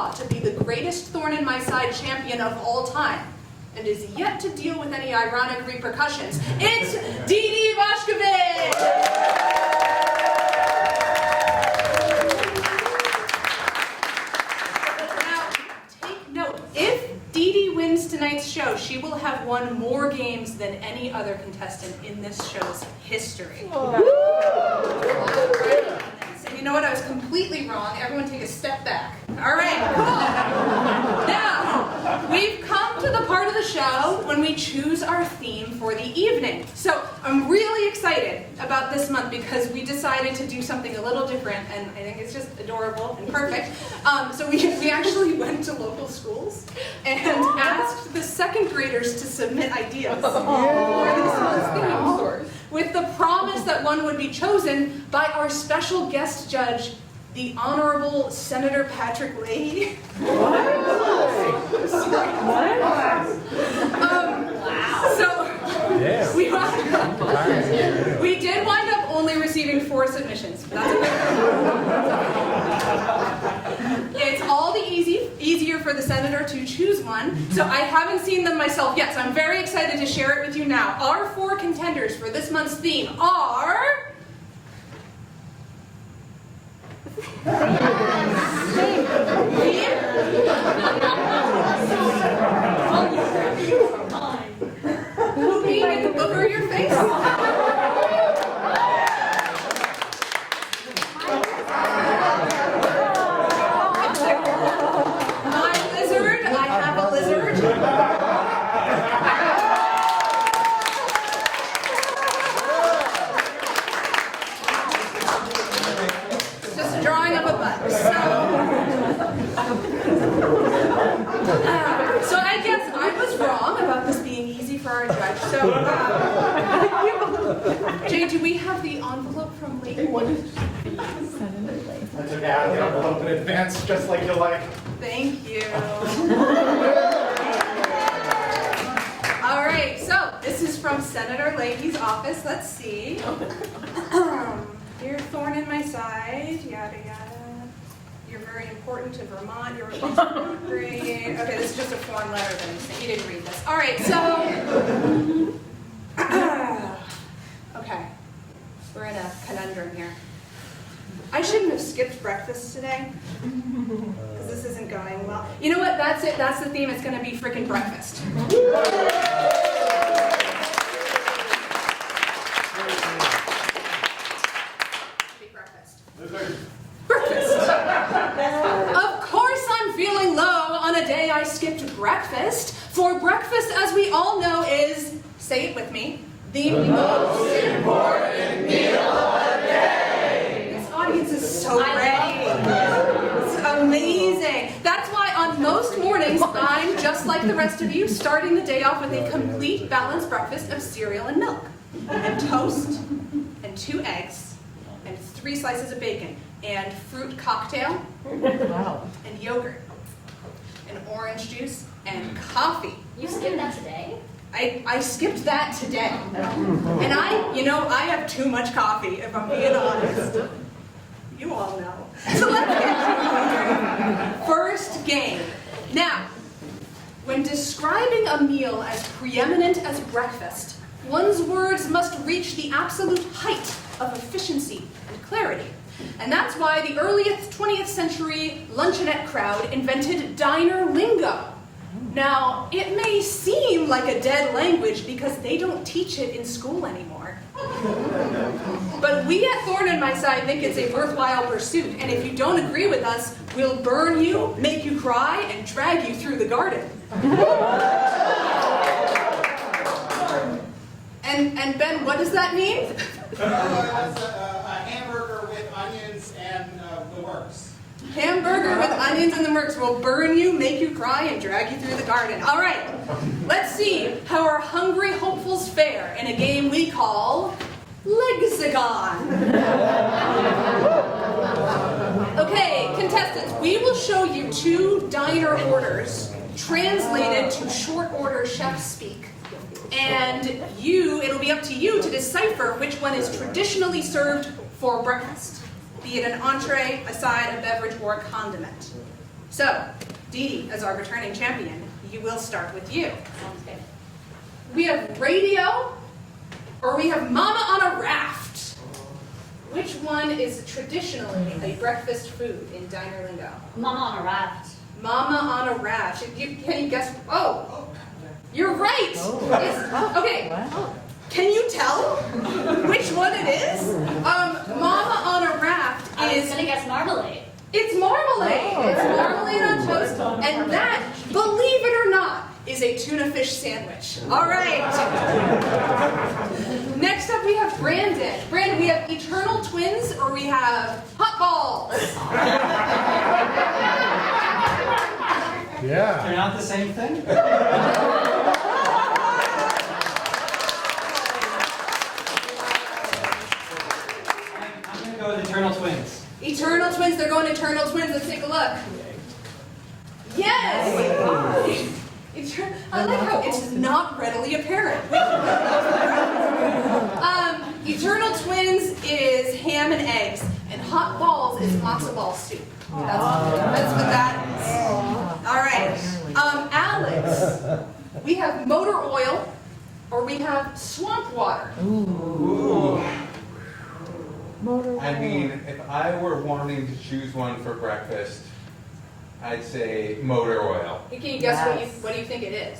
thought to be the greatest Thorn in My Side champion of all time, and is yet to deal with any ironic repercussions. It's DeeDee Washkevich! DeeDee wins tonight's show, she will have won more games than any other contestant in this show's history. And you know what? I was completely wrong. Everyone take a step back. All right, cool. Now, we've come to the part of the show when we choose our theme for the evening. So I'm really excited about this month because we decided to do something a little different, and I think it's just adorable and perfect. So we actually went to local schools and asked the second graders to submit ideas for this month's theme, with the promise that one would be chosen by our special guest judge, the Honorable Senator Patrick Leahy. We did wind up only receiving 4 submissions. That's a good. It's all the easier for the senator to choose one. So I haven't seen them myself yet, so I'm very excited to share it with you now. Our 4 contenders for this month's theme are... Who make a book or your face? My lizard, I have a lizard. Just drawing up a butt. So I guess I was wrong about this being easy for our judge. So, Jay, do we have the envelope from Leighton? That's okay, I'll get a little bit in advance, just like you like. Thank you. All right, so this is from Senator Leahy's office. Let's see. Dear Thorn in My Side, yada yada. You're very important to Vermont. You're great. Okay, this is just a form letter that I'm saying. You didn't read this. All right, so okay, we're in a conundrum here. I shouldn't have skipped breakfast today because this isn't going well. You know what? That's it. That's the theme. It's going to be freaking breakfast. Breakfast. Of course I'm feeling low on a day I skipped breakfast. For breakfast, as we all know, is, say it with me, the most important meal of the day. This audience is so ready. It's amazing. That's why on most mornings, I'm just like the rest of you, starting the day off with a complete balanced breakfast of cereal and milk, and toast, and 2 eggs, and 3 slices of bacon, and fruit cocktail, and yogurt, and orange juice, and coffee. You skipped that today? I skipped that today. And I have too much coffee, if I'm being honest. You all know. So let's get to it. First game. Now, when describing a meal as preeminent as breakfast, one's words must reach the absolute height of efficiency and clarity. And that's why the earliest 20th century luncheonette crowd invented diner lingo. Now, it may seem like a dead language because they don't teach it in school anymore. But we at Thorn in My Side think it's a worthwhile pursuit, and if you don't agree with us, we'll burn you, make you cry, and drag you through the garden. And Ben, what does that mean? That's a hamburger with onions and the works. Hamburger with onions and the works will burn you, make you cry, and drag you through the garden. All right, let's see how our hungry hopefuls fare in a game we call Lexicon. Okay, contestants, we will show you 2 diner orders translated to short order chef speak. And it'll be up to you to decipher which one is traditionally served for breakfast, be it an entree, a side, a beverage, or a condiment. So, DeeDee, as our returning champion, you will start with you. Sounds good. We have radio, or we have mama on a raft. Which one is traditionally a breakfast food in diner lingo? Mama on a raft. Mama on a raft. Can you guess? Oh, you're right. Okay. Can you tell which one it is? Mama on a raft I was is. gonna guess marmalade. It's marmalade. It's marmalade on toast, and that, believe it or not, is a tuna fish sandwich. All right. Next up, we have Brandyn. Brandyn, we have eternal twins, or we have hot balls. Yeah. They're not the same thing? I'm going to go with eternal twins. Eternal twins. They're going eternal twins. Let's take a look. Yes. I like how it's not readily apparent. Eternal twins is ham and eggs, and hot balls is matzo ball soup. That's what that is. All right. Alex, we have motor oil, or we have swamp water. Ooh. I mean, if I were wanting to choose one for breakfast, I'd say motor oil. Can you guess what do you think it is?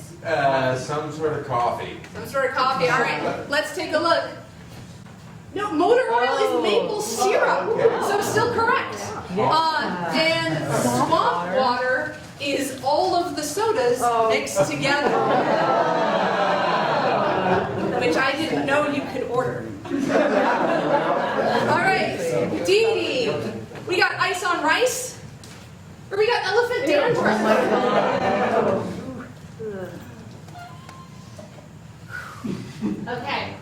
Some sort of coffee. Some sort of coffee. All right. Let's take a look. No, motor oil is maple syrup, so still correct. And swamp water is all of the sodas mixed together, which I didn't know you could order. All right, DeeDee, we got ice on rice, or we got elephant dandruff. Okay.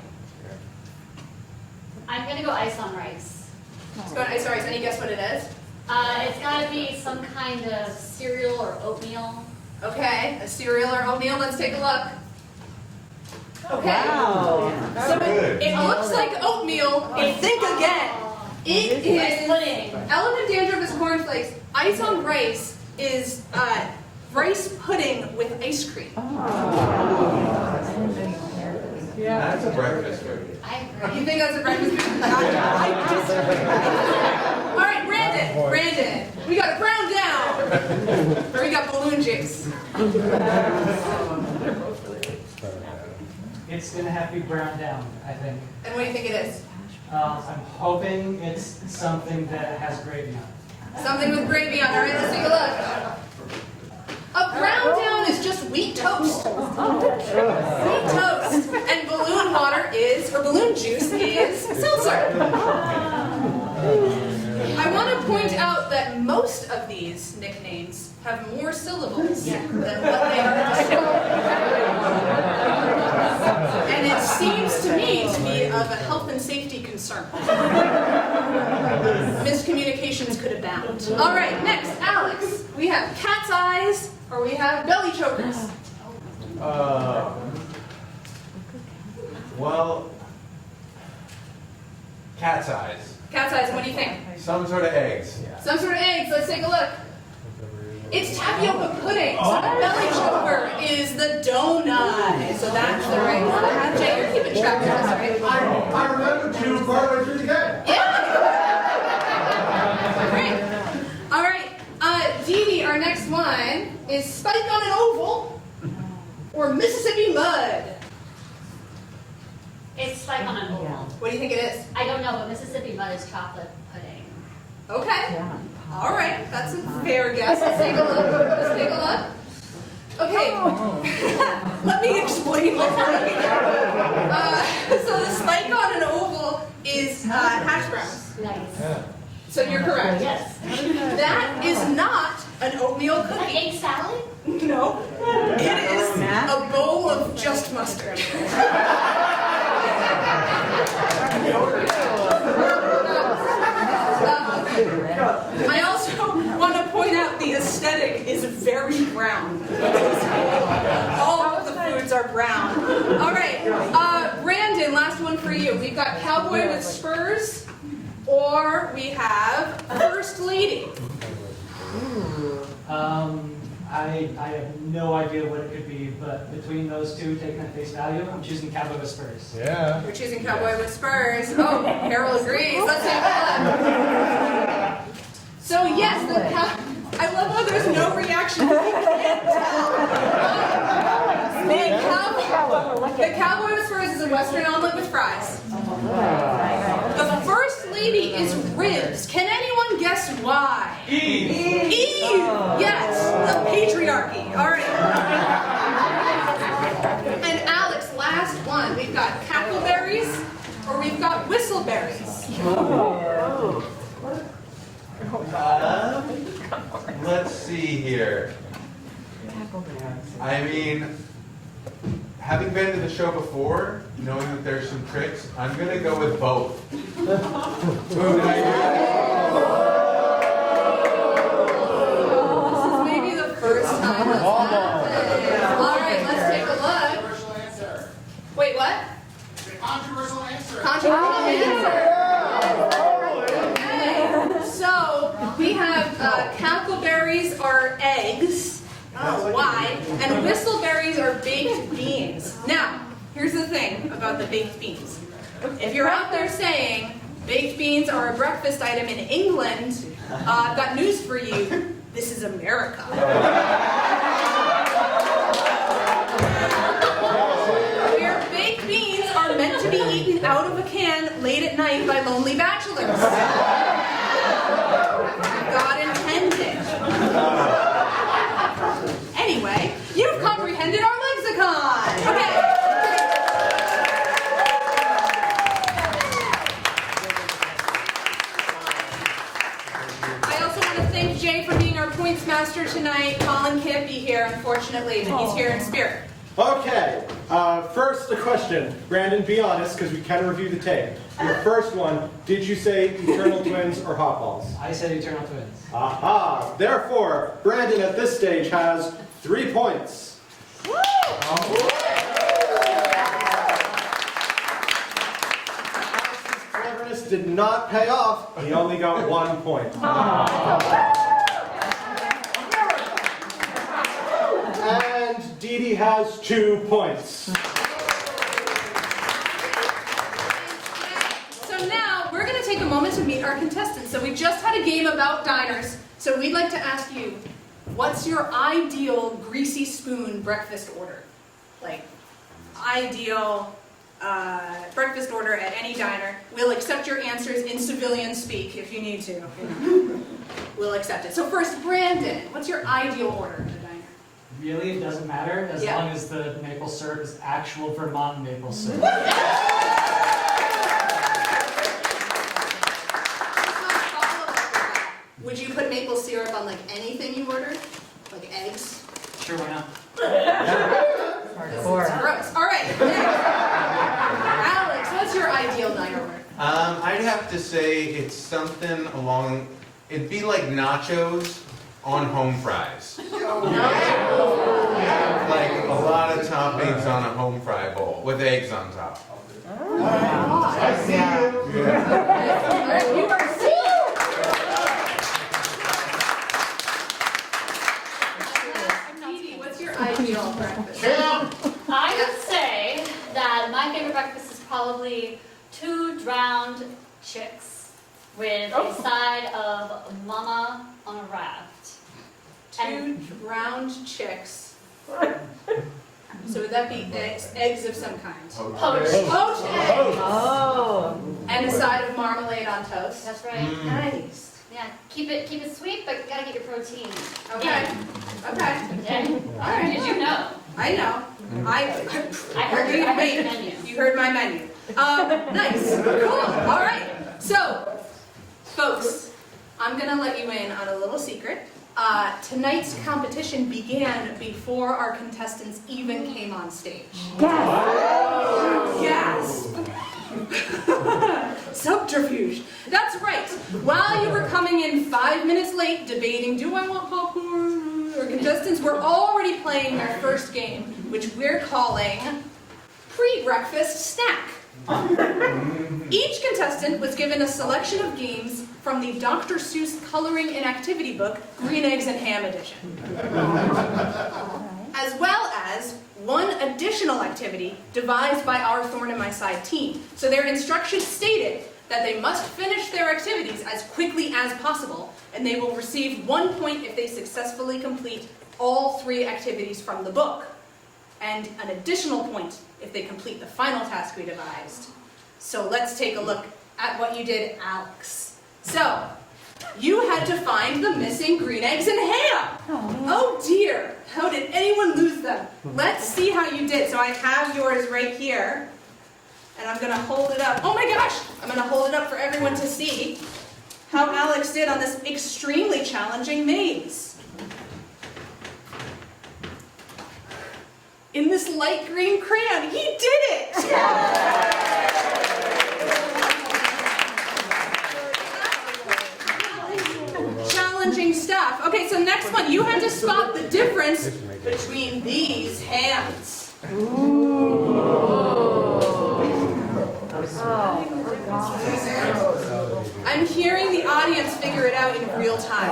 I'm gonna go ice on rice. Let's go on ice on rice. Any guess what it is? It's gotta be some kind of cereal or oatmeal. Okay, a cereal or oatmeal. Let's take a look. Okay. Wow. So Good. it looks like oatmeal, but think again. It Rice is pudding. elephant dandruff is cornflakes. Ice on rice is rice pudding with ice cream. That's a breakfast food. I agree. You think that's a breakfast food? I disagree. All right, Brandyn, we got it brown down, or we got balloon juice. It's going to have to be browned down, I think. And what do you think it is? I'm hoping it's something that has gravy on it. Something with gravy on it. All right, let's take a look. A brown down is just wheat toast. Wheat toast. And balloon water is, or balloon juice is seltzer. I want to point out that most of these nicknames have more syllables than what they are describing. And it seems to me to be of a health and safety concern. Miscommunications could abound. All right, next, Alex. We have cat's eyes, or we have belly chokers. Well, cat's eyes. Cat's eyes, what do you think? Some sort of eggs. Some sort of eggs, let's take a look. It's tapioca pudding. So the belly choker is the donut. So that's the right one. Jay, you're keeping track of this, right? I remember to partway through the game. Yeah! Great. All right, DeeDee, our next one is spike on an oval or Mississippi mud. It's like on an oval. What do you think it is? I don't know, but Mississippi mud is chocolate pudding. Okay. All right, that's a fair guess. Let's take a look. Let's take a look. Okay. Let me explain what we're looking at. So the spike on an oval is hash browns. Nice. So you're correct. Yes. That is not an oatmeal An cookie. egg salad? No. It is a bowl of just mustard. I also want to point out the aesthetic is very brown. All of the foods are brown. All right, Brandyn, last one for you. We've got cowboy with spurs, or we have first lady. I have no idea what it could be, but between those two, taken at face value, I'm choosing Cowboy with Spurs. Yeah. We're choosing Cowboy with Spurs. Oh, Harold agrees. Let's take a look. So yes, I love how there's no reaction. You can't tell. The Cowboy with Spurs is a Western omelet with fries. The First Lady is ribs. Can anyone guess why? Eve. Yes, the patriarchy. All right. And Alex, last one. We've got cackleberries or we've got whistleberries. Let's see here. I mean, having been to the show before, knowing that there's some tricks, I'm gonna go with both. This is maybe the first time that's happened. All right, let's take a look. Controversial answer. Wait, what? The controversial answer. Controversial answer. Okay. So we have cackleberries are eggs. I don't know why. And whistleberries are baked beans. Now, here's the thing about the baked beans. If you're out there saying baked beans are a breakfast item in England, I've got news for you. This is America. Where baked beans are meant to be eaten out of a can late at night by lonely bachelors. God intended. Anyway, you've comprehended our lexicon. Okay. I also want to thank Jay for being our points master tonight. Colin can't be here, unfortunately, but he's here in spirit. Okay, first a question. Brandon, be honest, because we can review the tape. Your first one, did you say Eternal Twins or Hot Balls? I said Eternal Twins. Aha! Therefore, Brandon at this stage has 3 points. Alex's cleverness did not pay off. He only got 1 point. And DeeDee has 2 points. So now we're going to take a moment to meet our contestants. So we just had a game about diners. So we'd like to ask you, what's your ideal greasy spoon breakfast order? Like, ideal breakfast order at any diner. We'll accept your answers in civilian speak if you need to. We'll accept it. So first, Brandon, what's your ideal order at a diner? Really, it doesn't matter as long as the maple syrup is actual Vermont maple syrup. Would you put maple syrup on like anything you order? Like eggs? Sure, why not? It's gross. All right, next. Alex, what's your ideal diner order? I'd have to say it's something along, it'd be like nachos on home fries. Like a lot of toppings on a home fry bowl with eggs on top. I see you. You are DeeDee, what's your ideal breakfast? I would say that my favorite breakfast is probably 2 drowned chicks with a side of mama on a raft. 2 drowned chicks. So would that be eggs of some kind? Poached. Poached eggs. Oh. And a side of marmalade on toast. That's right. Nice. Yeah, keep it sweet, but you gotta get your protein. Okay. Okay. Yeah. All right. Did you know? I know. I heard you your menu. menu. You heard my menu. Nice. Cool. All right. So, folks, I'm gonna let you in on a little secret. Tonight's competition began before our contestants even came on stage. Yes. Subterfuge. That's right. While you were coming in 5 minutes late debating, do I want popcorn? Our contestants were already playing their first game, which we're calling Pre-Breakfast Snack. Each contestant was given a selection of games from the Dr. Seuss Coloring and Activity book, Green Eggs and Ham Edition. As well as one additional activity devised by our Thorn In My Side team. So their instructions stated that they must finish their activities as quickly as possible, and they will receive 1 point if they successfully complete all 3 activities from the book, and an additional point if they complete the final task we devised. So let's take a look at what you did, Alex. So, you had to find the missing green eggs and ham. Oh dear, how did anyone lose them? Let's see how you did. So I have yours right here, and I'm gonna hold it up. Oh my gosh, I'm gonna hold it up for everyone to see how Alex did on this extremely challenging maze. In this light green crayon, he did it! Challenging stuff. Okay, so next one, you had to spot the difference between these hands. I'm hearing the audience figure it out in real time.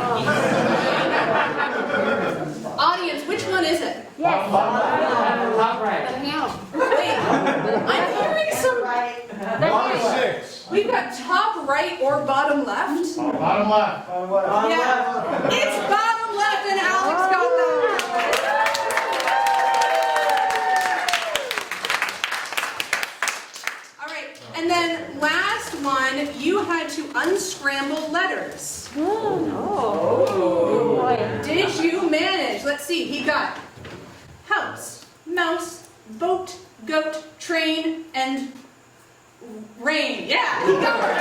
Audience, which one is it? Yes. Top right. Wait, I'm hearing some... Bottom 6. We've got top right or bottom left. Bottom left. Yeah, it's bottom left, and Alex got that. All right, and then last one, you had to unscramble letters. Oh. Did you manage? Let's see, he got house, mouse, boat, goat, train, and rain. Yeah, he got it.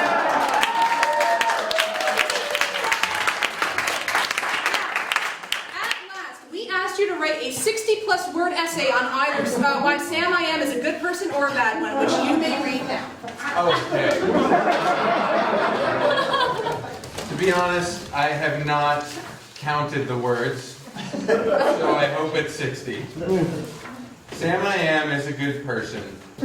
At last, we asked you to write a 60-plus word essay on either why Sam I Am is a good person or a bad one, which you may read now. Okay. To be honest, I have not counted the words, so I hope it's 60. Sam I Am is a good person,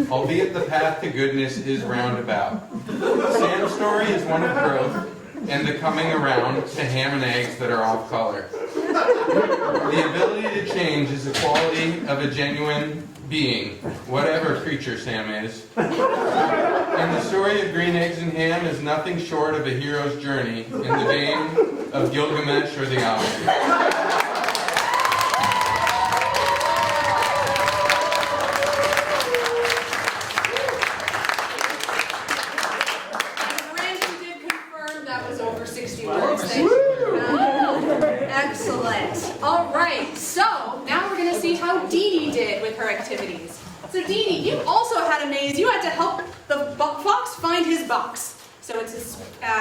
albeit the path to goodness is roundabout. Sam's story is one of growth and the coming around to ham and eggs that are off color. The ability to change is the quality of a genuine being, whatever creature Sam is. And the story of Green Eggs and Ham is nothing short of a hero's journey in the vein of Gilgamesh or the Odyssey. Brandyn did confirm that was over 60 words. Thank you. Excellent. All right, so now we're going to see how DeeDee did with her activities. So DeeDee, you also had a maze. You had to help the fox find his box. So it's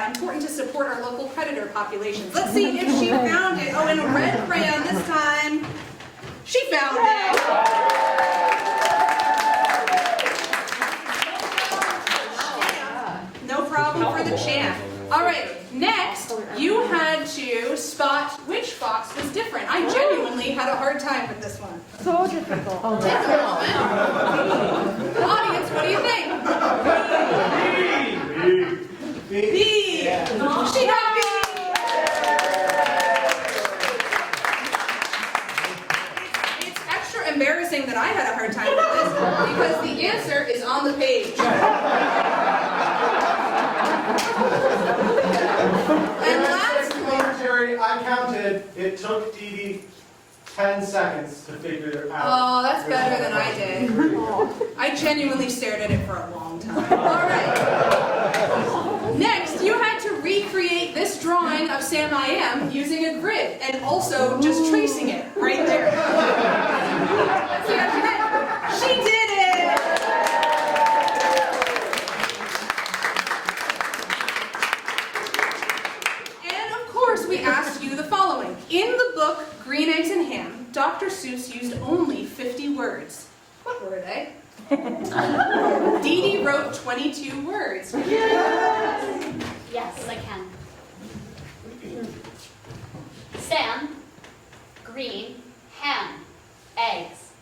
important to support our local predator populations. Let's see if she found it. Oh, in a red crayon this time. She found it. No problem for the champ. All right, next, you had to spot which fox was different. I genuinely had a hard time with this one. So difficult. Take a moment. Audience, what do you think? B. She got B. It's extra embarrassing that I had a hard time with this because the answer is on the page. And last Secretary, I counted, it took DeeDee 10 seconds to figure it out. Oh, that's better than I did. I genuinely stared at it for a long time. All right. Next, you had to recreate this drawing of Sam I Am using a grid and also just tracing it right there. Let's see how she did. She did it! And of course, we asked you the following. In the book, Green Eggs and Ham, Dr. Seuss used only 50 words. What were they? DeeDee wrote 22 words. Yes, I can. Sam, green, ham, eggs.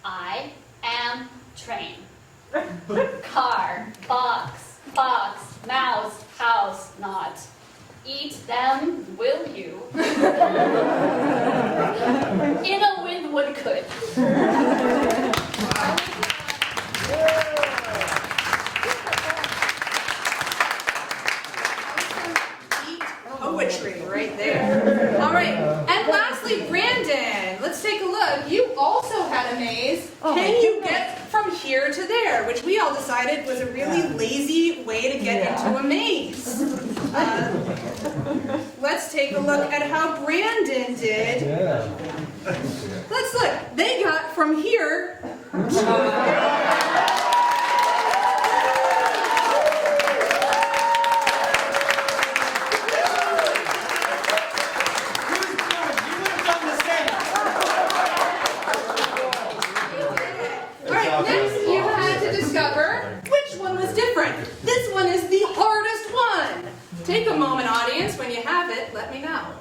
I am train. Car, box, mouse, house, not. eat them, will you? In a Winwood could. Deep poetry right there. All right, and lastly, Brandon. Let's take a look. You also had a maze. Can you get from here to there? Which we all decided was a really lazy way to get into a maze. Let's take a look at how Brandon did. Let's look. They got from here to... This one is the hardest one. Take a moment, audience. When you have it, let me know.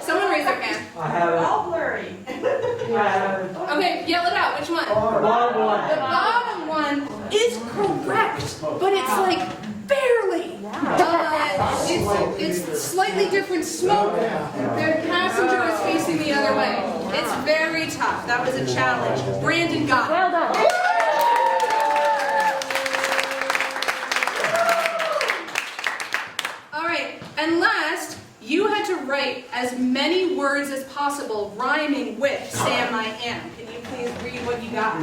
Someone raise their hand. I have it. All blurry. Okay, yell it out. Which one? The bottom one. The bottom one is correct, but it's like barely. It's slightly different smoke. The passenger is facing the other way. It's very tough. That was a challenge. Brandon got it. Well done. All right, and last, you had to write as many words as possible rhyming with Sam I Am. Can you please read what you got?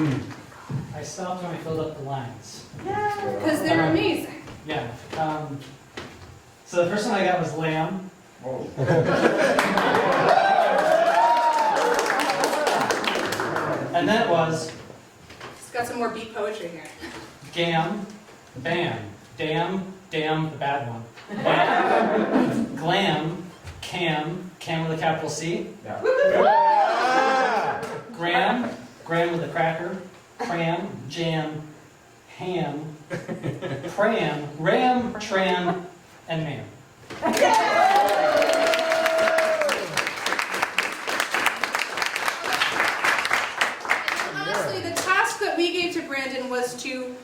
I stopped when I filled up the lines. Because they're amazing. Yeah. So the first one I got was lamb. And then it was It's got some more beat poetry here. gam, bam, damn, the bad one. Bam, glam, cam with a capital C. Gram with a cracker. Cram, jam, ham, pram, ram, tram, and man. Honestly, the task that we gave to Brandon was to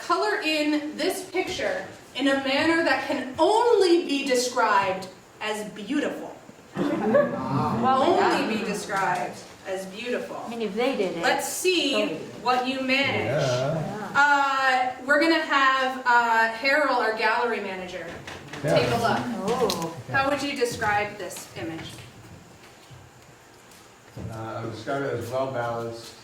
color in this picture in a manner that can only be described as beautiful. Only be described as beautiful. I mean, if they did it. Let's see what you managed. We're going to have Harold, our gallery manager, take a look. Oh. How would you describe this image? I would describe it as well balanced.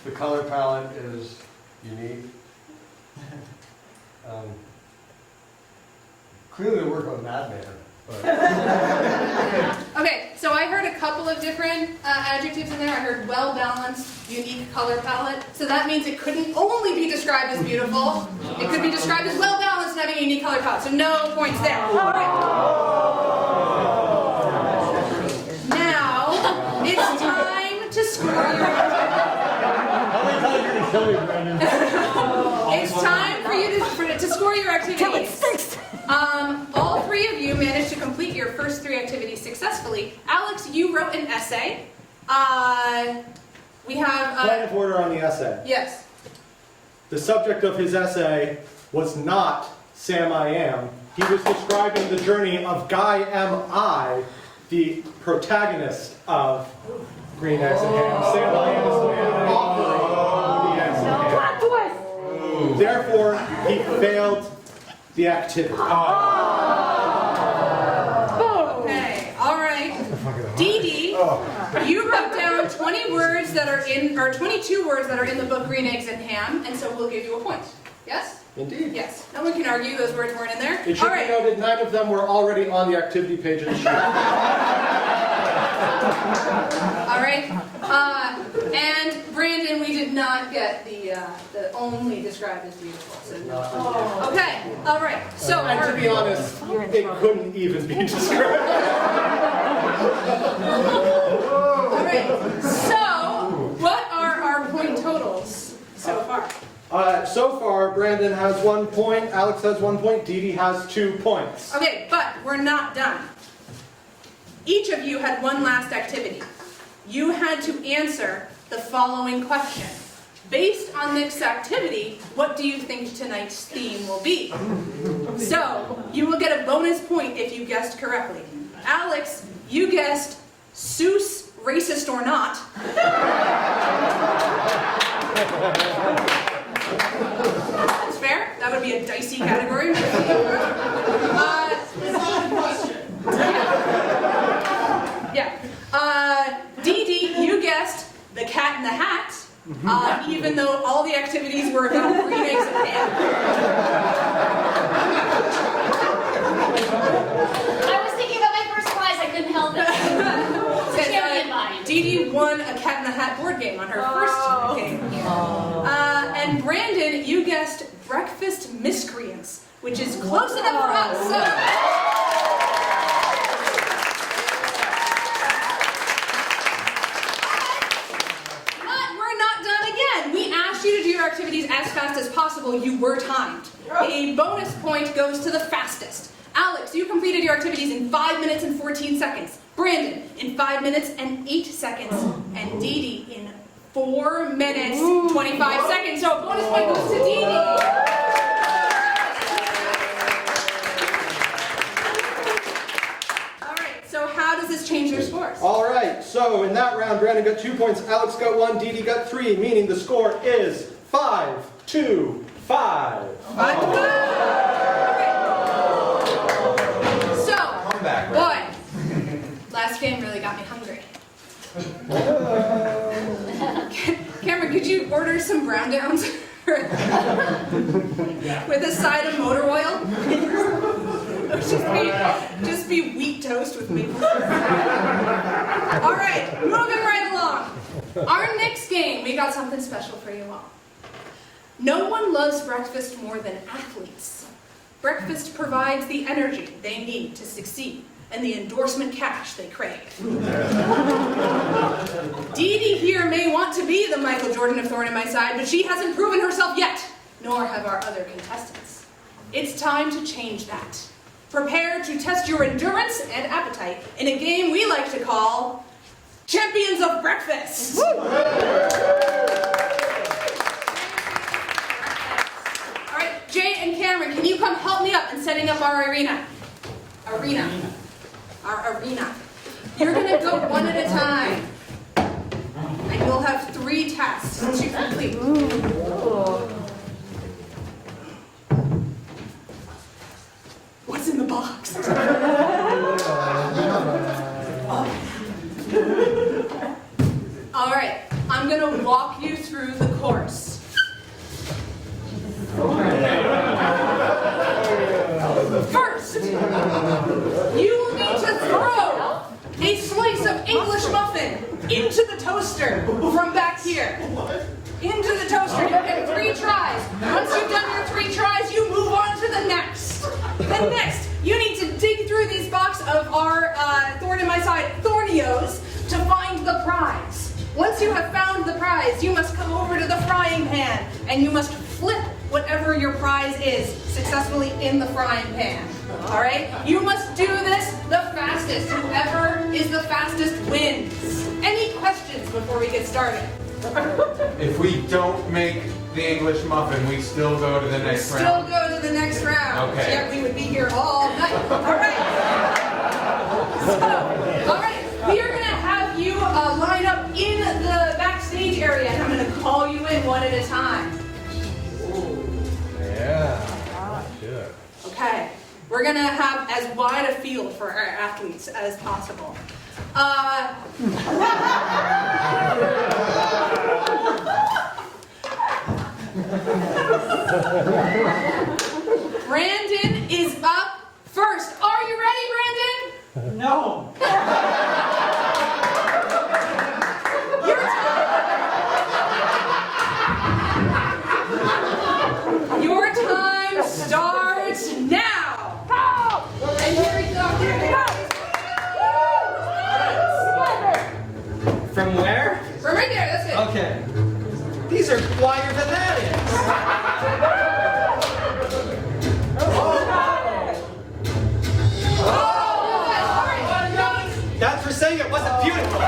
The color palette is unique. Clearly, they work on Madman. Okay, so I heard a couple of different adjectives in there. I heard well-balanced, unique color palette. So that means it couldn't only be described as beautiful. It could be described as well-balanced and having a unique color palette. So no points there. All right. Now, it's time to score your How many times are you going to kill me, Brandon? It's time for you to score your activities. All three of you managed to complete your first three activities successfully. Alex, you wrote an essay. We have... Point of order on the essay. Yes. The subject of his essay was not Sam I Am. He was describing the journey of Guy M.I., the protagonist of Green Eggs and Ham. Sam I Am is the man offering the eggs and ham. Plot twist! Therefore, he failed the activity. Okay, all right. DeeDee, you wrote down 20 words that are in, or 22 words that are in the book Green Eggs and Ham, and so we'll give you a point. Yes? Indeed. Yes. No one can argue those words weren't in there. It should All right. be noted 9 of them were already on the activity page of the sheet. All right. And Brandon, we did not get the only described as beautiful. So no. Okay. All right. So And to be honest, it couldn't even be described. all right. So what are our point totals so far? So far, Brandon has 1 point, Alex has 1 point, DeeDee has 2 points. Okay, but we're not done. Each of you had one last activity. You had to answer the following question. Based on this activity, what do you think tonight's theme will be? So, you will get a bonus point if you guessed correctly. Alex, you guessed Seuss, racist or not. That's fair. That would be a dicey category. Yeah. DeeDee, you guessed The Cat in the Hat, even though all the activities were about green eggs and ham. I was thinking about my first prize, I couldn't help it. Champion mind. DeeDee won a Cat in the Hat board game on her first game here. And Brandyn, you guessed Breakfast Miscreants, which is close enough for us. So. You to do your activities as fast as possible. You were timed. A bonus point goes to the fastest. Alex, you completed your activities in 5 minutes and 14 seconds. Brandyn, in 5 minutes and 8 seconds. And DeeDee, in 4 minutes, 25 seconds. So a bonus point goes to DeeDee. So how does this change your scores? All right, so in that round, Brandyn got 2 points, Alex got 1, DeeDee got 3, meaning the score is 5-2-5. 5-5. Okay. So, Come back, boy, last game really got me hungry. Cameron, could you order some brown downs with a side of motor oil? Just be wheat toast with maple syrup. All right, moving right along. Our next game, we got something special for you all. No one loves breakfast more than athletes. Breakfast provides the energy they need to succeed and the endorsement cash they crave. DeeDee here may want to be the Michael Jordan of Thorn in My Side, but she hasn't proven herself yet, nor have our other contestants. It's time to change that. Prepare to test your endurance and appetite in a game we like to call Champions of Breakfast. All right, Jay and Cameron, can you come help me up in setting up our arena? Our arena. You're going to go one at a time. And you'll have 3 tasks to complete. What's in the box? All right, I'm going to walk you through the course. First, you will need to throw a slice of English muffin into the toaster from back here. Into the toaster. You get 3 tries. Once you've done your 3 tries, you move on to the next. Then next, you need to dig through these box of our Thorn in My Side Thornios to find the prize. Once you have found the prize, you must come over to the frying pan and you must flip whatever your prize is successfully in the frying pan. All right? You must do this the fastest. Whoever is the fastest wins. Any questions before we get started? If we don't make the English muffin, we still go to the next round. Still go to the next round. Okay. Yeah, we would be here all night. All right. So, all right. We are going to have you line up in the backstage area, and I'm going to call you in one at a time. Yeah. Good. Okay. We're going to have as wide a field for our athletes as possible. Brandyn is up first. Are you ready, Brandyn? No. Your time starts now. And here we go. From where? From right there, that's it. Okay. These are wider than that is. That's for saying it wasn't beautiful.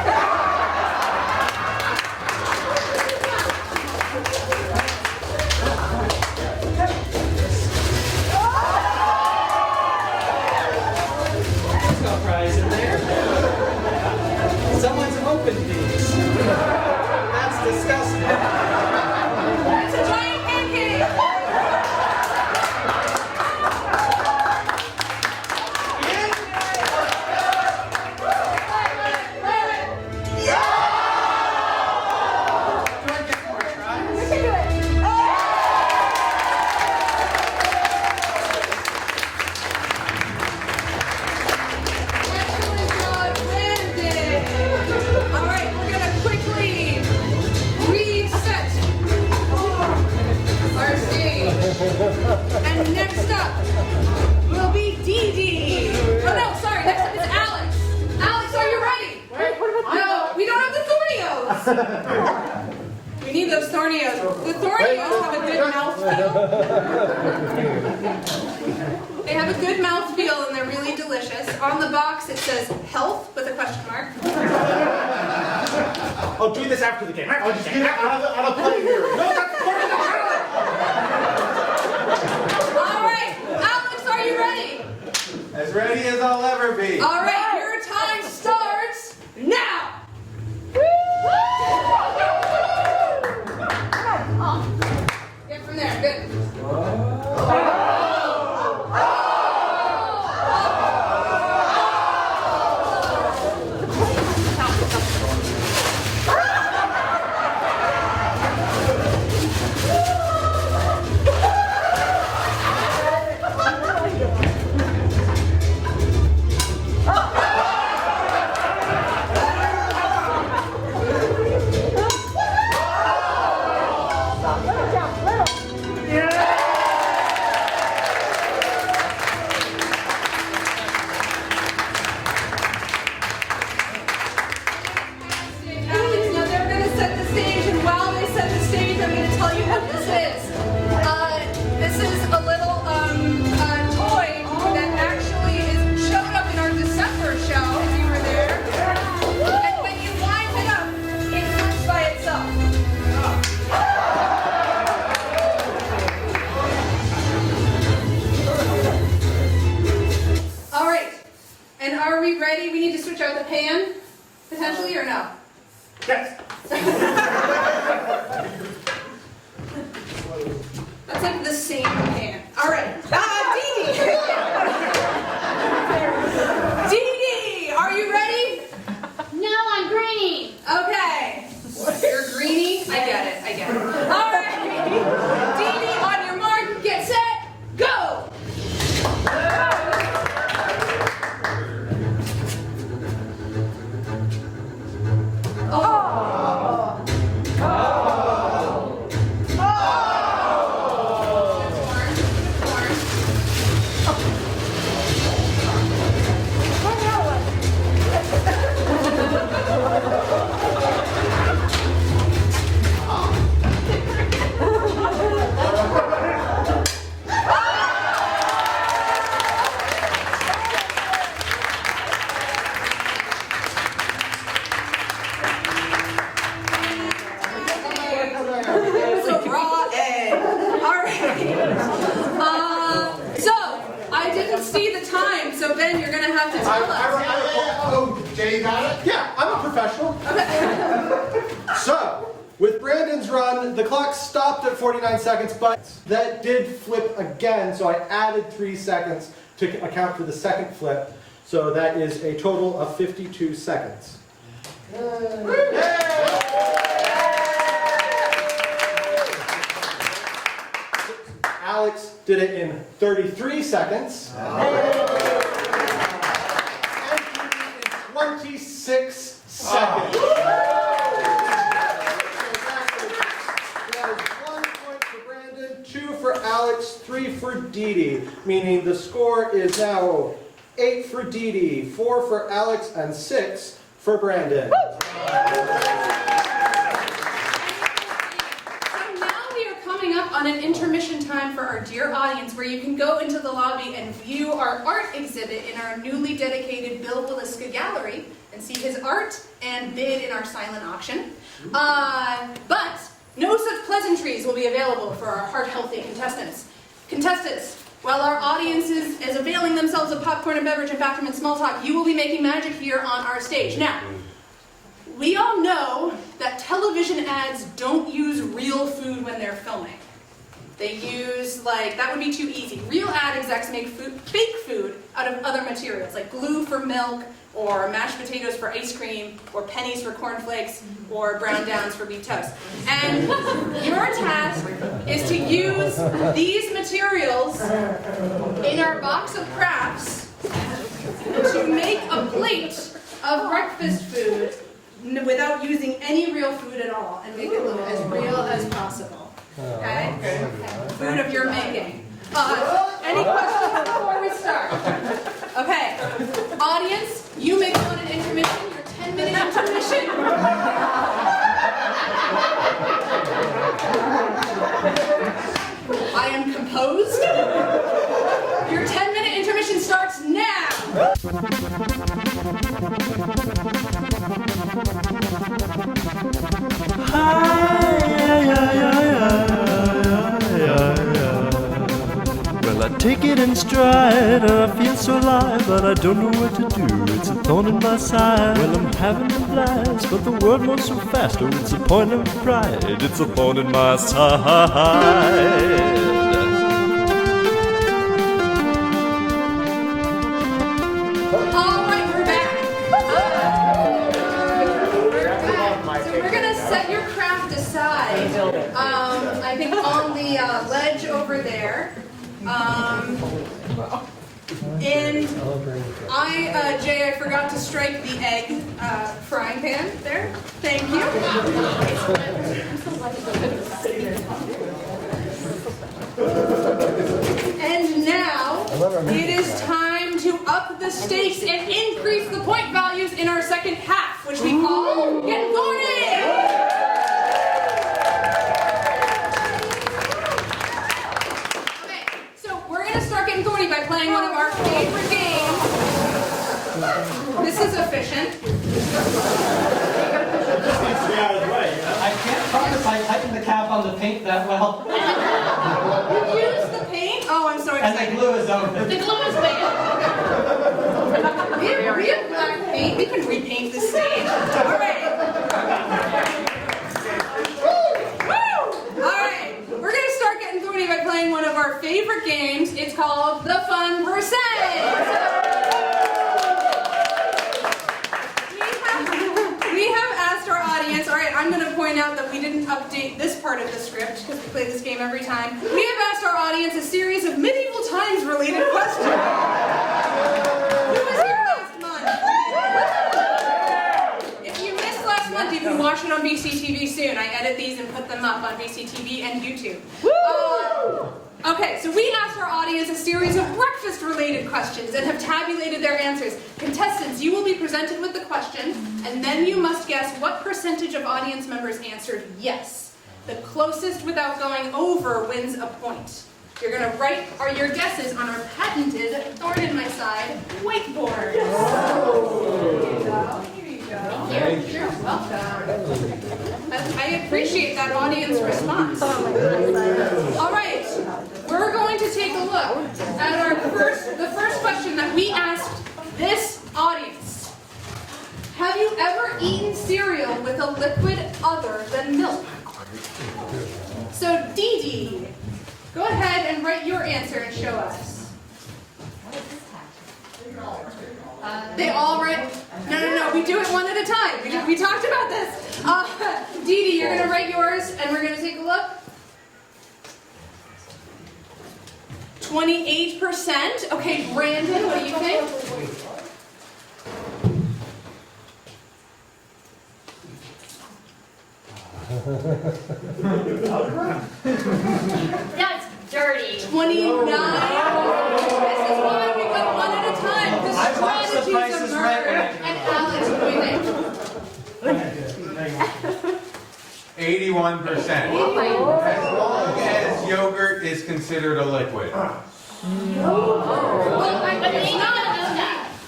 We need those Thornios. The Thornios have a good mouthfeel. They have a good mouthfeel and they're really delicious. On the box it says health with a question mark. I'll do this after the game. I'll just get it on a plate here. No, that's part of the challenge! All right, Alex, are you ready? As ready as I'll ever be. All right, your time starts now. Get from there, good. Potentially or no? Yes. That's like the same pan. All right. DeeDee. DeeDee, are you ready? No, I'm greeny. Okay. You're greeny? I get it. All right. DeeDee, on your mark, get set, go. So Ben, you're going to have to tell us. Oh, Jay, you got it? Yeah, I'm a professional. So, with Brandon's run, the clock stopped at 49 seconds, but that did flip again, so I added 3 seconds to account for the second flip. So that is a total of 52 seconds. Alex did it in 33 seconds. And 26 seconds. That is 1 point for Brandon, 2 for Alex, 3 for DeeDee, meaning the score is now 8 for DeeDee, 4 for Alex, and 6 for Brandon. On an intermission time for our dear audience, where you can go into the lobby and view our art exhibit in our newly dedicated Bill Williska Gallery and see his art and bid in our silent auction. But no such pleasantries will be available for our heart-healthy contestants. Contestants, while our audience is availing themselves of popcorn and beverage and bathroom and small talk, you will be making magic here on our stage. Now, we all know that television ads don't use real food when they're filming. They use, that would be too easy. Real ad execs make fake food out of other materials, like glue for milk, or mashed potatoes for ice cream, or pennies for cornflakes, or brown downs for beef toast. And your task is to use these materials in our box of crafts to make a plate of breakfast food without using any real food at all, and make it look as real as possible. Okay? Food of your making. Any questions before we start? Okay. Audience, you may go on an intermission, your 10-minute intermission. am composed. Your 10-minute intermission starts now. Well, I take it in stride, and I feel so alive, but I don't know what to do. It's a thorn in my side. Well, I'm having a blast, but the world moves so fast. Oh, it's a point of pride. It's a thorn in my side. All right, we're back. So we're gonna set your craft aside. I think on the ledge over there. And Jay, I forgot to strike the egg frying pan there. Thank you. And now it is time to up the stakes and increase the point values in our second half, which we call Get Thorny! Getting thorny by playing one of our favorite games. This is efficient. I can't talk if I tighten the cap on the paint that well. You use the paint? Oh, I'm so And excited. the glue is over. The glue is bad. We have black paint. We can repaint the stage. All right. We're going to start getting thorny by playing one of our favorite games. It's called The Fun Percent. We have asked our audience, all right, I'm going to point out that we didn't update this part of the script because we play this game every time. We have asked our audience a series of medieval times related questions. Who was here last month? If you missed last month, you can watch it on BCTV soon. I edit these and put them up on BCTV and YouTube. Okay, so we asked our audience a series of breakfast-related questions and have tabulated their answers. Contestants, you will be presented with the question, and then you must guess what percentage of audience members answered yes. The closest without going over wins a point. You're going to write your guesses on our patented Thorn In My Side whiteboard. Here you go. Thank you. You're welcome. I appreciate that audience response. All right, we're going to take a look at the first question that we asked this audience. Have you ever eaten cereal with a liquid other than milk? So, DeeDee, go ahead and write your answer and show us. They all write. No. We do it one at a time. We talked about this. DeeDee, you're going to write yours, and we're going to take a look. 28%. Okay, Brandyn, what do you think? That's dirty. 29. This is why we go one at a time. The I watched The Price strategies is of Right murder. when I- And Alex, what do you think? 81%. As long as yogurt is considered a liquid. Well,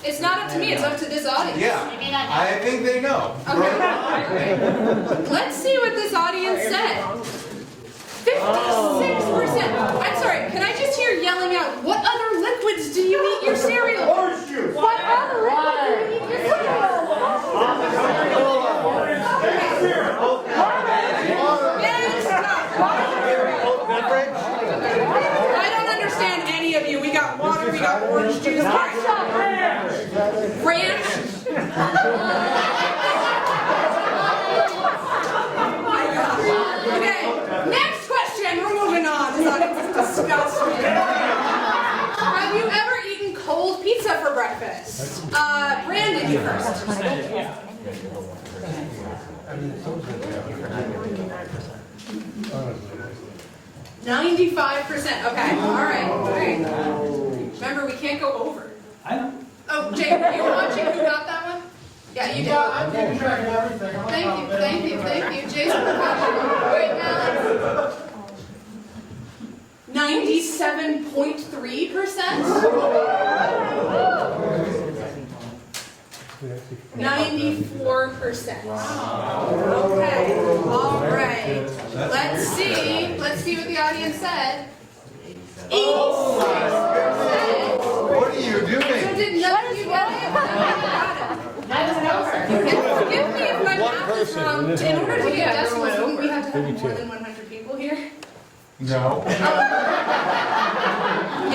it's not up to me. It's up to this audience. Yeah, I think they know. Okay. Let's see what this audience said. 56%. I'm sorry, can I just hear yelling out, what other liquids do you eat your cereal? Orange juice. What other liquids do you eat your cereal? I don't understand any of you. We got water, we got orange juice. Ranch. Okay, next question. We're moving on. This audience is disgusting. Have you ever eaten cold pizza for breakfast? Brandyn, you first. 95%. Okay. All right. Remember, we can't go over. I know. Oh, Jay, were you watching? Who got that one? Yeah, you did. I'm keeping track of everything. Thank you. Jason, wait, Alex. 90%. 97.3%. 94%. Okay, all right. Let's see what the audience said. 86%. What are you So doing? did none of you get it? None of you got it. That was an over. Forgive me if my math is wrong. In order to get decimals, wouldn't we have to have more than 100 people here? No.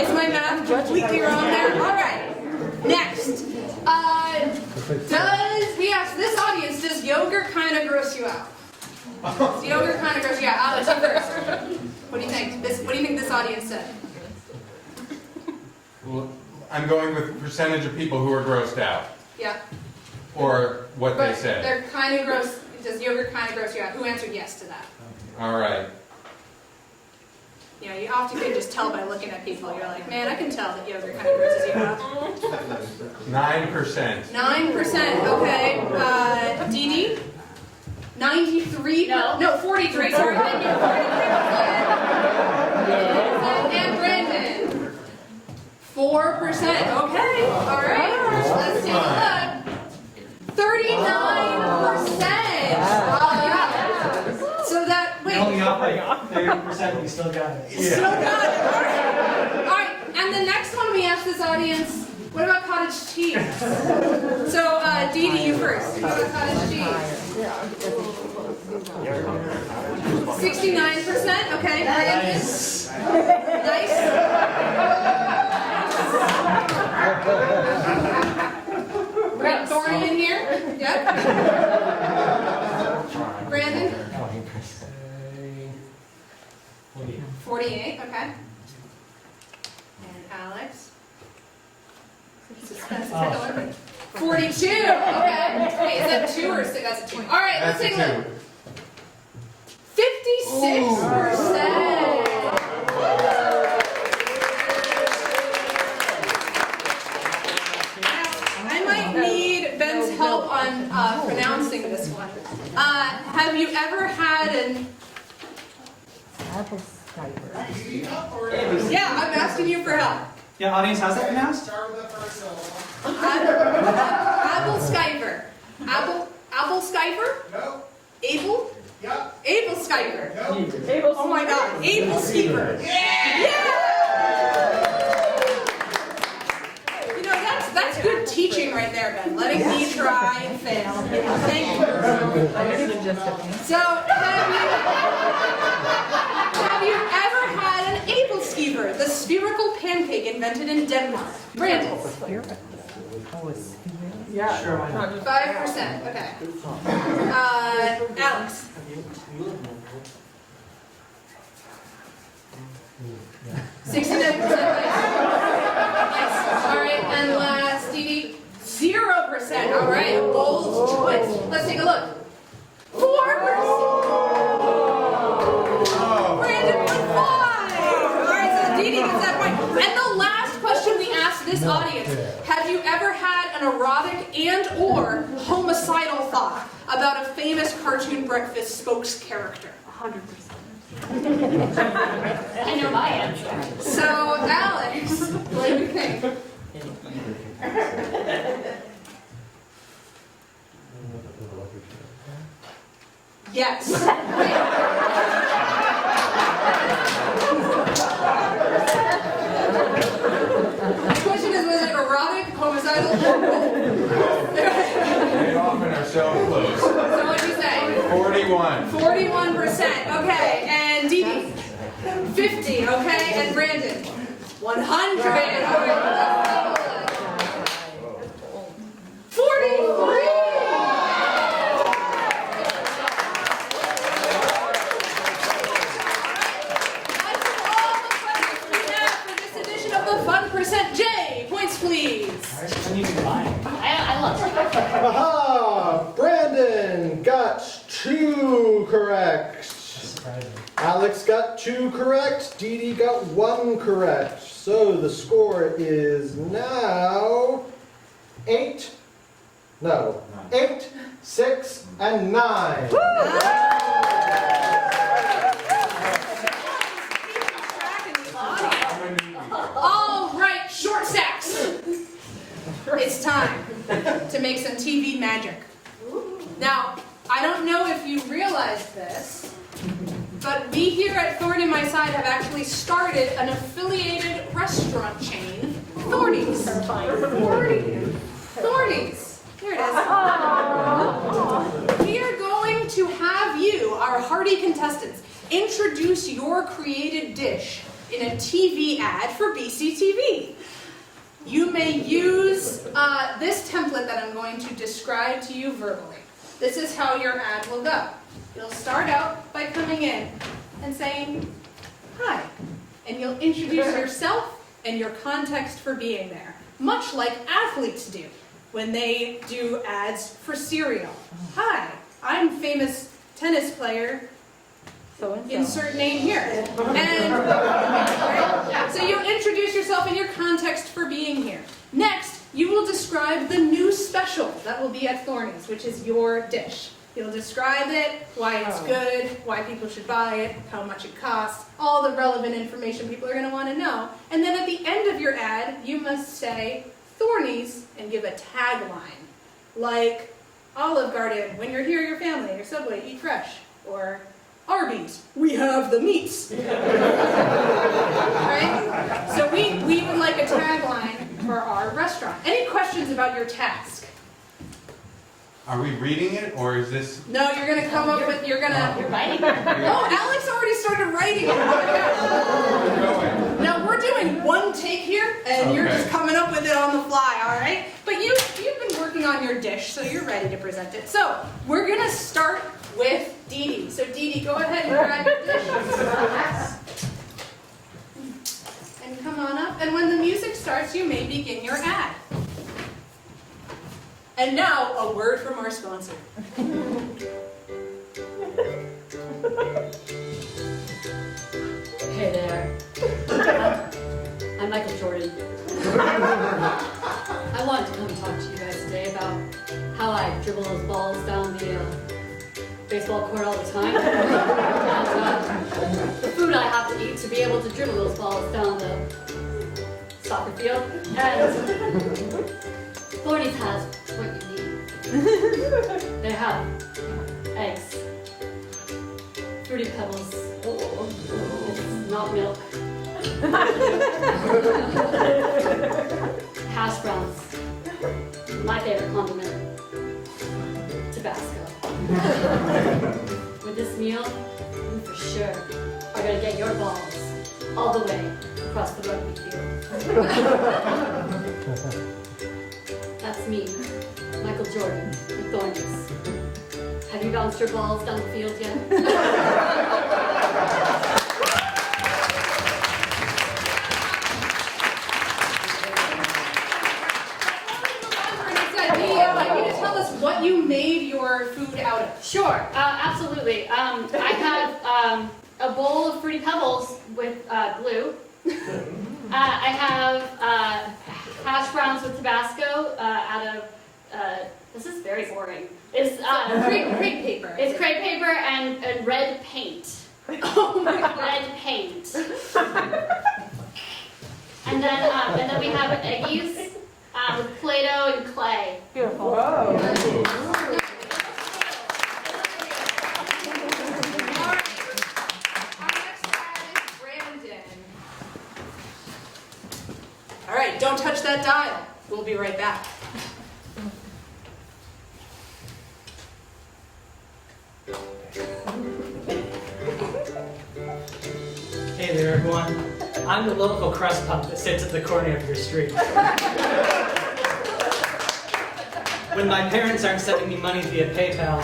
Is my math completely wrong there? All right. Next. He asked this audience, does yogurt kind of gross you out? Does yogurt kind of gross you out? Alex, you first. What do you think? What do you think this audience said? Well, I'm going with percentage of people who are grossed out. Yeah. Or what they said. They're kind of gross. Does yogurt kind of gross you out? Who answered yes to that? All right. You know, you often can just tell by looking at people. You're like, man, I can tell that yogurt kind of grosses you out. 9%. 9%. Okay. DeeDee? 93? No, 43. Sorry, thank you. 43%. And Brandyn? 4%. Okay. All right. Let's take a look. 39%. So that, wait. Only off like 30%, we still got it. Still got it. All right. All right. And the next one we asked this audience, what about cottage cheese? So, DeeDee, you first. What about cottage cheese? 69%. Okay. Brandyn? Nice. Right, Thorn in here? Yep. Brandyn? 48, okay. And Alex? Suspense is that one? 42, okay. Wait, is that 2 or 6? That's a 2. All right, let's take a look. 56%. I might need Ben's help on pronouncing this one. Have you ever had an... Yeah, I'm asking you for help. Yeah, audience, how's that pronounced? Start with the first syllable. Abel-Skyper. Abel-Skyper? No. Abel? Yup. Abel-Skyper. No. Oh my god, Abel-Skeeper. Yeah! You know, that's good teaching right there, Ben. Letting me try and fail. Thank you. So, have you ever had an Abel-Skeeper, the spherical pancake invented in Denmark? Brandyn? Yeah, sure, why not? 5%, okay. Alex? 69%, nice. All right, and last, DeeDee, 0%. All right, a bold choice. Let's take a look. 4%. Brandyn with 5. All right, so DeeDee gets that point. And the last question we asked this audience: have you ever had an erotic and/or homicidal thought about a famous cartoon breakfast spokes character? 100%. I know my answer. So, Alex, what do you think? Yes. The question is, was it erotic, homicidal, or both? They often are so close. So what'd you say? 41. 41%. Okay, and DeeDee? 50. Okay, and Brandyn? 100. All right. 43. Jay, points please. I need to combine. I love it. Aha! Brandyn got 2 correct. Surprising. Alex got 2 correct. DeeDee got 1 correct. So the score is now 8, 6, and 9. it's time to make some TV magic. Now, I don't know if you realize this, but we here at Thorn In My Side have actually started an affiliated restaurant chain, Thornies. Thornies. Here it is. We are going to have you, our hardy contestants, introduce your created dish in a TV ad for BCTV. You may use this template that I'm going to describe to you verbally. This is how your ad will go. You'll start out by coming in and saying, hi, and you'll introduce yourself and your context for being there, much like athletes do when they do ads for cereal. Hi, I'm famous tennis player, insert name here. And right? So you'll introduce yourself and your context for being here. Next, you will describe the new special that will be at Thorny's, which is your dish. You'll describe it, why it's good, why people should buy it, how much it costs, all the relevant information people are going to want to know. And then at the end of your ad, you must say Thorny's and give a tagline, like Olive Garden, when you're here, your family, or Subway, eat fresh, or Arby's, we have the meats. Right? So we would like a tagline for our restaurant. Any questions about your task? Are we reading it, or is this? No, you're going to come up with, you're writing it. Oh, Alex already started writing it. Now, we're doing one take here, and you're just coming up with it on the fly, all right? But you've been working on your dish, so you're ready to present it. So, we're going to start with DeeDee. So, DeeDee, go ahead and grab your dish. And come on up. And when the music starts, you may begin your ad. And now, a word from our sponsor. Hey there. I'm Michael Jordan. I wanted to come talk to you guys today about how I dribble those balls down the baseball court all the time. And the food I have to eat to be able to dribble those balls down the soccer field. And Thorny's has what you need. They have eggs, Fruity Pebbles, it's not milk, hash browns, my favorite condiment, Tabasco. With this meal, you for sure are going to get your balls all the way across the rugby field. That's me, Michael Jordan, with Thorny's. Have you bounced your balls down the field yet? I'd like you to tell us what you made your food out of. Sure, absolutely. I have a bowl of Fruity Pebbles with glue. I have hash browns with Tabasco out of, this is very boring. It's Crepe paper. It's crepe paper and red paint. Oh my God. Red paint. And then we have eggies with Play-Doh and clay. Beautiful. Our next ad is Brandyn. All right, don't touch that dial. We'll be right back. Hey there, everyone. I'm the local crust pump that sits at the corner of your street. When my parents aren't sending me money via PayPal,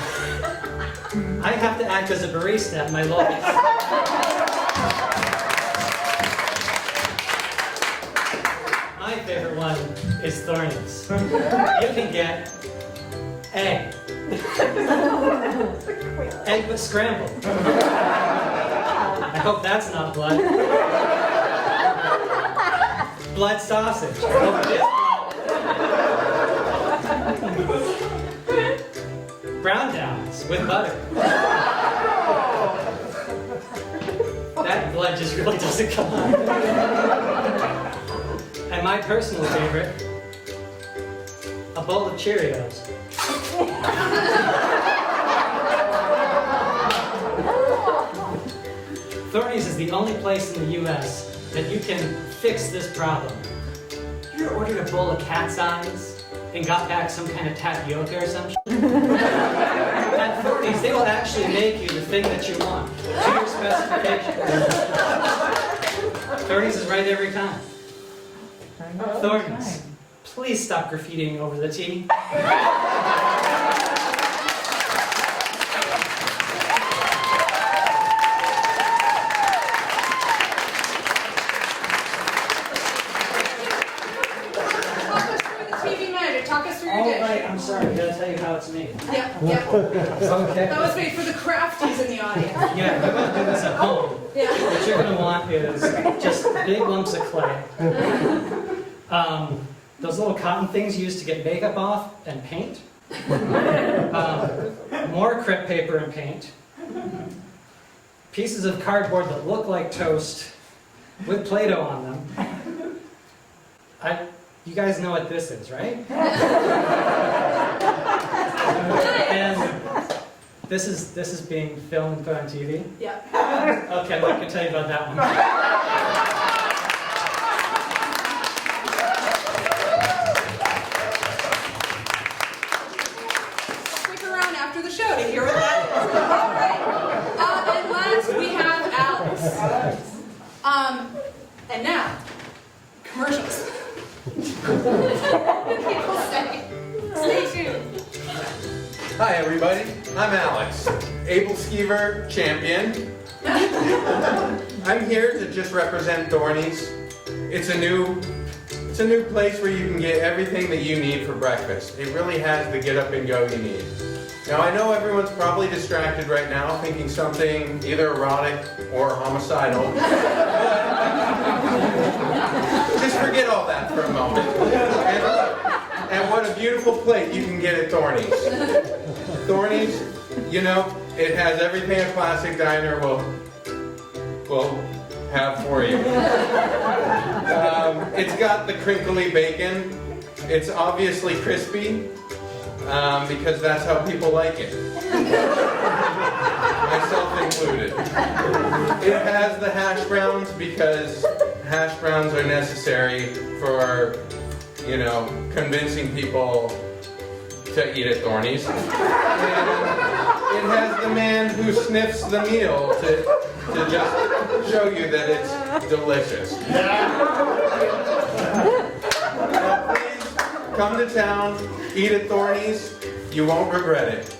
I have to act as a barista at my local. My favorite one is Thorny's. You can get egg. Egg but scrambled. I hope that's not blood. Blood sausage. I hope it is blood. Brown downs with butter. That blood just really doesn't come out. And my personal favorite, A bowl of Cheerios. Thorny's is the only place in the U.S. that you can fix this problem. You ever ordered a bowl of cat's eyes and got back some kind of tapioca or something? At Thorny's, they will actually make you the thing that you want, to your specifications. Thorny's is right every time. Thorny's, please stop graffitiing over the tea. I'm sorry, I gotta tell you how it's made. Yeah. Okay. That was made for the crafties in the audience. Yeah, we're gonna do this at home. Yeah. What you're gonna want is just big lumps of clay. Those little cotton things used to get makeup off and paint. More crepe paper and paint. Pieces of cardboard that look like toast with Play-Doh on them. You guys know what this is, right? And this is being filmed and put on TV? Yeah. Okay, well, I can tell you about that one. Stick around after the show to hear what that is. All right. And last we have Alice. And now, commercials. People say. Stay tuned. Hi everybody, I'm Alex, able skeever champion. I'm here to just represent Thorny's. It's a new place where you can get everything that you need for breakfast. It really has the get up and go you need. Now I know everyone's probably distracted right now thinking something either erotic or homicidal. Just forget all that for a moment. And what a beautiful plate you can get at Thorny's. Thorny's, you know, it has everything a classic diner will have for you. It's got the crinkly bacon. It's obviously crispy, because that's how people like it. Myself included. It has the hash browns because hash browns are necessary for, you know, convincing people to eat at Thorny's. And it has the man who sniffs the meal to just show you that it's delicious. Now please come to town, eat at Thorny's. You won't regret it.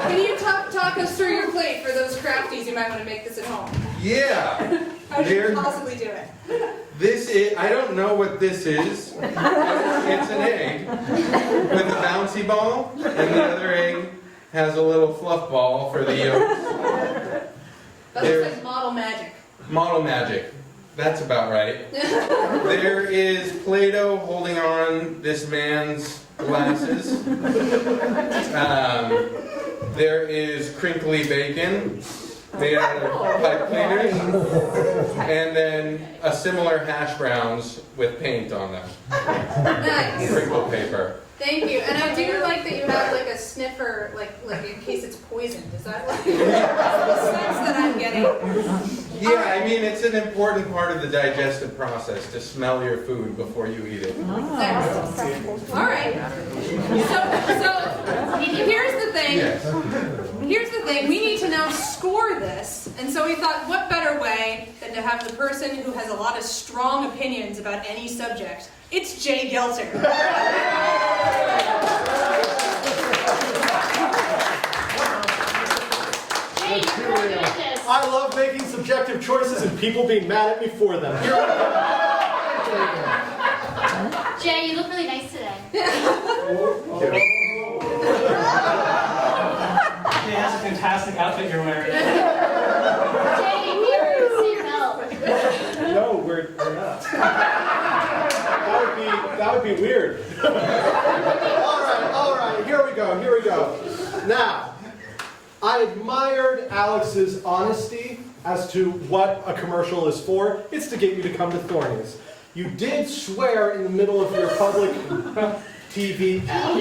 Can you talk us through your plate for those crafties who might want to make this at home? Yeah. How should you possibly do it? This is, I don't know what this is. It's an egg with a bouncy ball, and the other egg has a little fluff ball for the yolks. That looks like model magic. Model magic. That's about right. There is Play-Doh holding on this man's glasses. There is crinkly bacon made out of pipe cleaners, and then a similar hash browns with paint on them. Nice. Crinkle paper. Thank you. And I do like that you have like a sniffer, like in case it's poisoned. Is that like the sense that I'm getting? Yeah, I mean, it's an important part of the digestive process to smell your food before you eat it. Nice. All right. So here's the thing. Yes. Here's the thing. We need to now score this, and so we thought, what better way than to have the person who has a lot of strong opinions about any subject? It's Jay Gelter. I love making subjective choices and people being mad at me for them. Jay, you look really nice today. Jay has a fantastic outfit you're wearing. Jay, here, see your belt. No, we're not. That would be weird. All right, here we go. Now, I admired Alex's honesty as to what a commercial is for. It's to get you to come to Thorny's. You did swear in the middle of your public TV ad.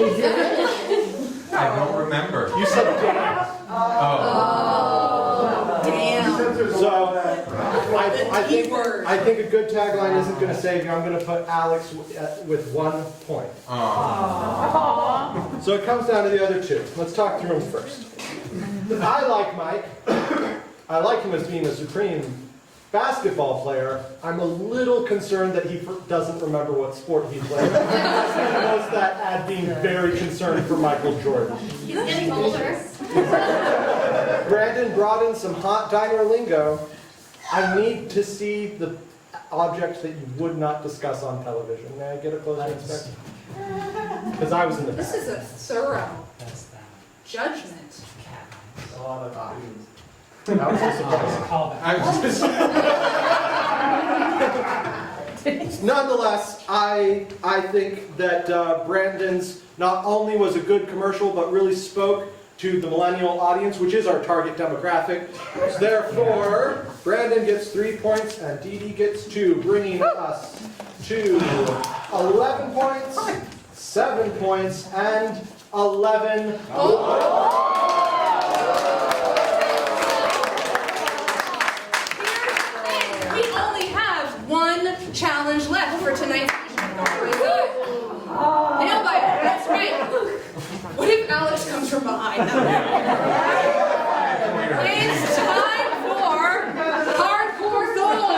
I don't remember. You said damn. Oh. Damn. So, I think a good tagline isn't going to save you. I'm going to put Alex with 1 point. Oh. So it comes down to the other two. Let's talk through them first. I like Mike. I like him as being a supreme basketball player. I'm a little concerned that he doesn't remember what sport he played. I noticed that ad being very concerned for Michael Jordan. He's getting older. Brandon brought in some hot diner lingo. I need to see the object that you would not discuss on television. May I get a closer inspection? Because I was in the This back. is a thorough That's that. judgment. A lot of That was a surprise. Callback. Nonetheless, I think that Brandon's not only was a good commercial, but really spoke to the millennial audience, which is our target demographic. Therefore, Brandon gets 3 points and DeeDee gets 2, bringing us to 11 points, 7 points, and 11. We only have 1 challenge left for tonight's edition. Nail biter, that's right. What if Alex comes from behind? It's time for Hardcore Thor!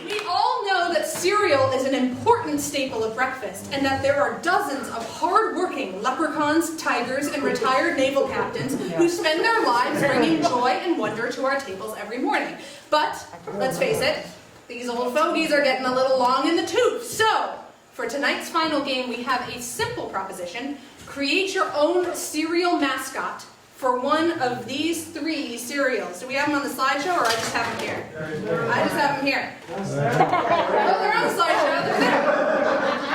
We all know that cereal is an important staple of breakfast, and that there are dozens of hard-working leprechauns, tigers, and retired naval captains who spend their lives bringing joy and wonder to our tables every morning. But, let's face it, these old fogies are getting a little long in the tooth. So, for tonight's final game, we have a simple proposition. Create your own cereal mascot for one of these 3 cereals. Do we have them on the slideshow, or I just have them here? I just have them here. Oh, they're on the slideshow. They're there.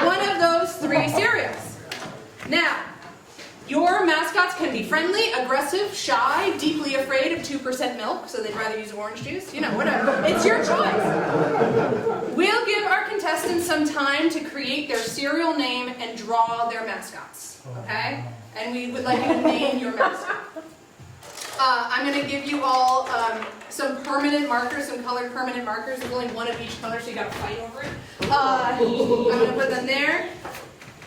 One of those 3 cereals. Now, your mascots can be friendly, aggressive, shy, deeply afraid of 2% milk, so they'd rather use orange juice, you know, whatever. It's your choice. We'll give our contestants some time to create their cereal name and draw their mascots, okay? And we would like you to name your mascot. I'm going to give you all some permanent markers, some colored permanent markers. There's only 1 of each color, so you got to fight over it. I'm going to put them there.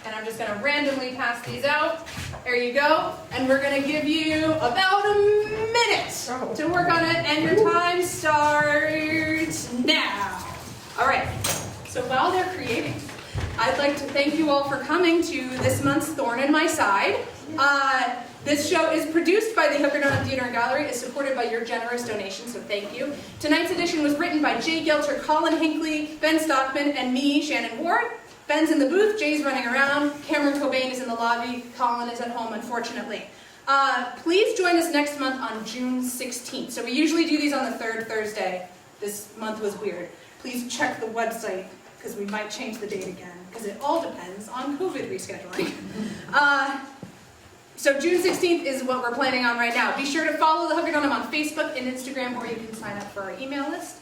And I'm just going to randomly pass these out. There you go. And we're going to give you about a minute to work on it. And your time starts now. All right. So while they're creating, I'd like to thank you all for coming to this month's Thorn In My Side. This show is produced by the Hooker-Dunham Theater and Gallery. It's supported by your generous donations, so thank you. Tonight's edition was written by Jay Gelter, Colin Hinckley, Ben Stockman, and me, Shannon Ward. Ben's in the booth, Jay's running around, Cameron Cobain is in the lobby, Colin is at home, unfortunately. Please join us next month on June 16th. So we usually do these on the 3rd Thursday. This month was weird. Please check the website, because we might change the date again, because it all depends on COVID rescheduling. So June 16th is what we're planning on right now. Be sure to follow the Hooker-Dunham on Facebook and Instagram, or you can sign up for our email list.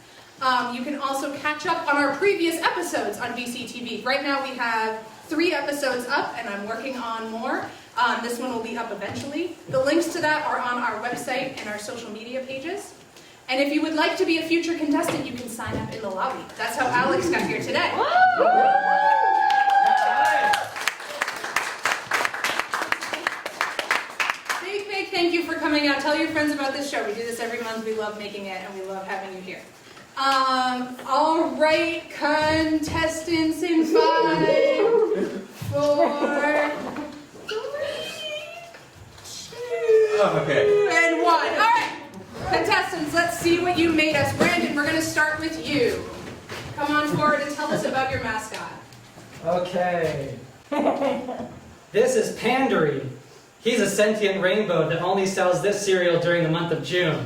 You can also catch up on our previous episodes on VCTV. Right now we have 3 episodes up, and I'm working on more. This one will be up eventually. The links to that are on our website and our social media pages. And if you would like to be a future contestant, you can sign up in the lobby. That's how Alex got here today. Big thank you for coming out. Tell your friends about this show. We do this every month. We love making it, and we love having you here. All right, contestants in 5, 4, 3, 2, and 1. All right, contestants, let's see what you made us. Brandon, we're going to start with you. Come on forward and tell us about your mascot. Okay. This is Pandery. He's a sentient rainbow that only sells this cereal during the month of June.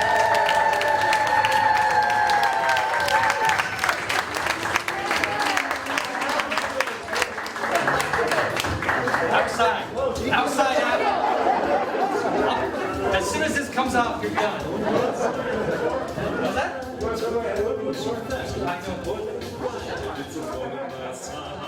Thank you. world moves so fast, I know more than a pride. It's a thorn in my side.